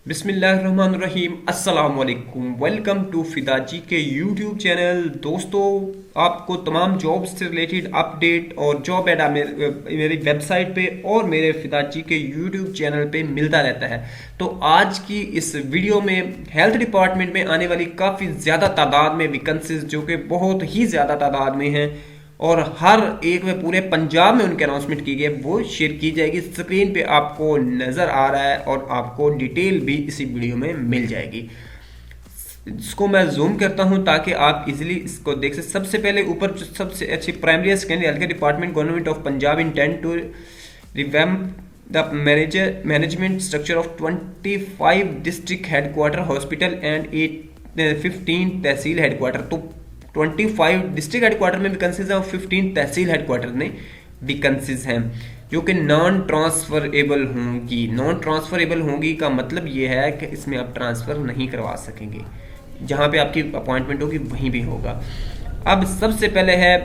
बिस्मिल्लाहिर्रहमानिर्रहीम अस्सलाम वालेकुम। वेलकम टू फिदाजी के यूट्यूब चैनल। दोस्तों, आपको तमाम जॉब से रिलेटेड अपडेट और जॉब एड मेरी वेबसाइट पे और मेरे फिदाजी के यूट्यूब चैनल पे मिलता रहता है। तो आज की इस वीडियो में हेल्थ डिपार्टमेंट में आने वाली काफ़ी ज़्यादा तादाद में वैकेंसीज जो कि बहुत ही ज़्यादा तादाद में हैं और हर एक में पूरे पंजाब में उनकी अनाउंसमेंट की गई है, वो शेयर की जाएगी। स्क्रीन पे आपको नज़र आ रहा है और आपको डिटेल भी इसी वीडियो में मिल जाएगी। इसको मैं जूम करता हूं ताकि आप इजीली इसको देख सकें। सबसे पहले ऊपर जो सबसे अच्छी primary secondary health care department government of Punjab intend to revamp the management structure of 25 district headquarter hospital and 15 tehsil headquarter. तो 25 डिस्ट्रिक्ट हेडक्वार्टर में वैकेंसीज हैं और 15 तहसील हेडक्वार्टर में वैकेंसीज हैं जो कि नॉन ट्रांसफरेबल होंगी। नॉन ट्रांसफरेबल होंगी का मतलब ये है कि इसमें आप ट्रांसफ़र नहीं करवा सकेंगे, जहाँ पे आपकी अपॉइंटमेंट होगी वहीं भी होगा। अब सबसे पहले है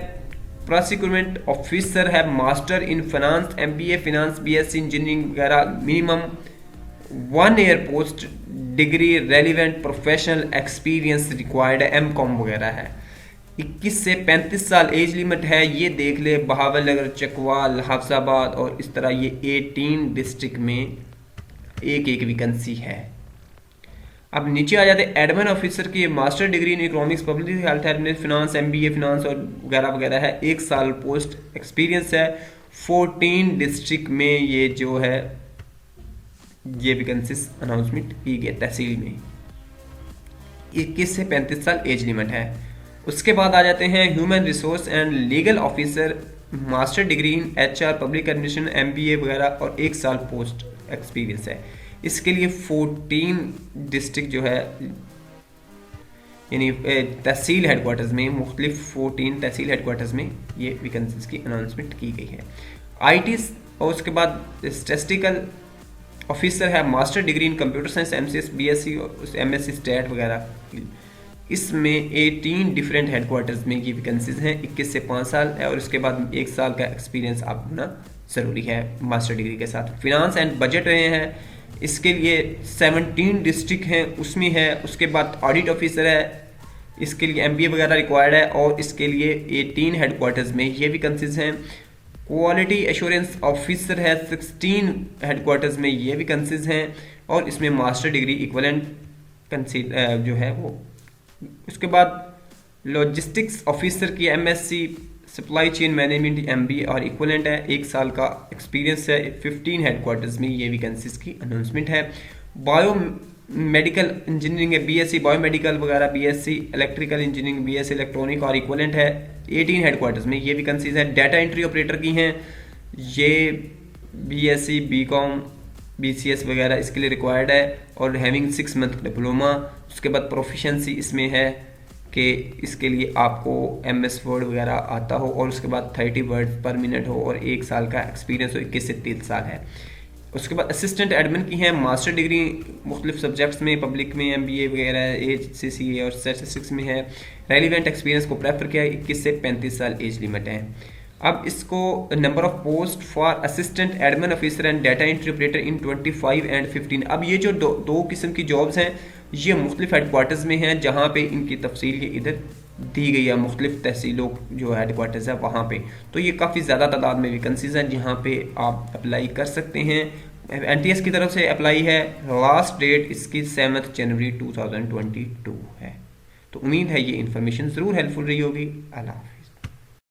प्रोसिक्यूटमेंट ऑफिसर है master in finance, MBA finance, BSc engineering वगैरह, minimum 1 year post degree, relevant professional experience required है, MCOM वगैरह है। 21 से 35 साल एज लिमिट है। ये देख ले बहावलनगर, चकवाल, हाफजाबाद और इस तरह ये 18 डिस्ट्रिक्ट में एक एक वैकेंसी है। अब नीचे आ जाते हैं एडमिन ऑफिसर की master degree in economics, public health, finance, MBA finance और वगैरह वगैरह है। 1 साल पोस्ट एक्सपीरियंस है। 14 डिस्ट्रिक्ट में ये जो है ये वैकेंसीज अनाउंसमेंट की गई तहसील में। 21 से 35 साल एज लिमिट है। उसके बाद आ जाते हैं human resource and legal officer, master degree in HR, public administration, MBA वगैरह और 1 साल पोस्ट एक्सपीरियंस है। इसके लिए 14 डिस्ट्रिक्ट जो है यानी तहसील हेडक्वार्टर्स में मुख्तलिफ 14 तहसील हेडक्वार्टर्स में ये वैकेंसीज की अनाउंसमेंट की गई है। IT और उसके बाद स्टैटिस्टिकल ऑफिसर है master degree in computer science, MCS, BSc और MSc स्टैट वगैरह। इसमें 18 डिफरेंट हेडक्वार्टर्स में ये वैकेंसीज हैं। 21 से 5 साल है और उसके बाद 1 साल का एक्सपीरियंस आप होना ज़रूरी है मास्टर डिग्री के साथ। फिनांस एंड बजट रहे हैं, इसके लिए 17 डिस्ट्रिक्ट हैं उसमें है। उसके बाद ऑडिट ऑफिसर है, इसके लिए MBA वगैरह रिक्वायर्ड है और इसके लिए 18 हेडक्वार्टर्स में ये वैकेंसीज हैं। क्वालिटी एश्योरेंस ऑफिसर है, 16 हेडक्वार्टर्स में ये वैकेंसीज हैं और इसमें मास्टर डिग्री इक्वलेंट जो है वो। उसके बाद लॉजिस्टिक्स ऑफिसर की MSc supply chain management, MBA और इक्वलेंट है। 1 साल का एक्सपीरियंस है। 15 हेडक्वार्टर्स में ये वैकेंसीज की अनाउंसमेंट है। बायो मेडिकल इंजीनियरिंग है, BSc बायोमेडिकल वगैरह, BSc electrical engineering, BSc electronic और इक्वलेंट है। 18 हेडक्वार्टर्स में ये वैकेंसीज है। डाटा एंट्री ऑपरेटर की हैं, ये BSc BCom BCS वगैरह इसके लिए रिक्वायर्ड है और हैविंग 6 मंथ डिप्लोमा। उसके बाद प्रोफिशेंसी इसमें है कि इसके लिए आपको MS वर्ड वगैरह आता हो और उसके बाद 30 वर्ड पर मिनट हो और 1 साल का एक्सपीरियंस हो। 21 से 30 साल है। उसके बाद असिस्टेंट एडमिन की हैं मास्टर डिग्री मुख्तलिफ सब्जेक्ट्स में, पब्लिक में MBA वगैरह, HCCA और स्टैटिस्टिक्स में है। रेलिवेंट एक्सपीरियंस को प्रेफर किया है। 21 से 35 साल एज लिमिट है। अब इसको number of post for assistant admin officer and data entry operator in 25 and 15। अब ये जो दो किस्म की जॉब्स हैं ये मुख्तलिफ हेडक्वार्टर्स में हैं, जहाँ पे इनकी तफसील ये इधर दी गई है मुख्तलिफ तहसीलों जो हेडक्वार्टर्स है वहाँ पे। तो ये काफ़ी ज़्यादा तादाद में वैकेंसीज हैं जहाँ पे आप अप्लाई कर सकते हैं। NTS की तरफ से अप्लाई है। लास्ट डेट इसकी 7 जनवरी 2022 है। तो उम्मीद है ये इन्फॉर्मेशन ज़रूर हेल्पफुल रही होगी। अल्लाह हाफ़िज़।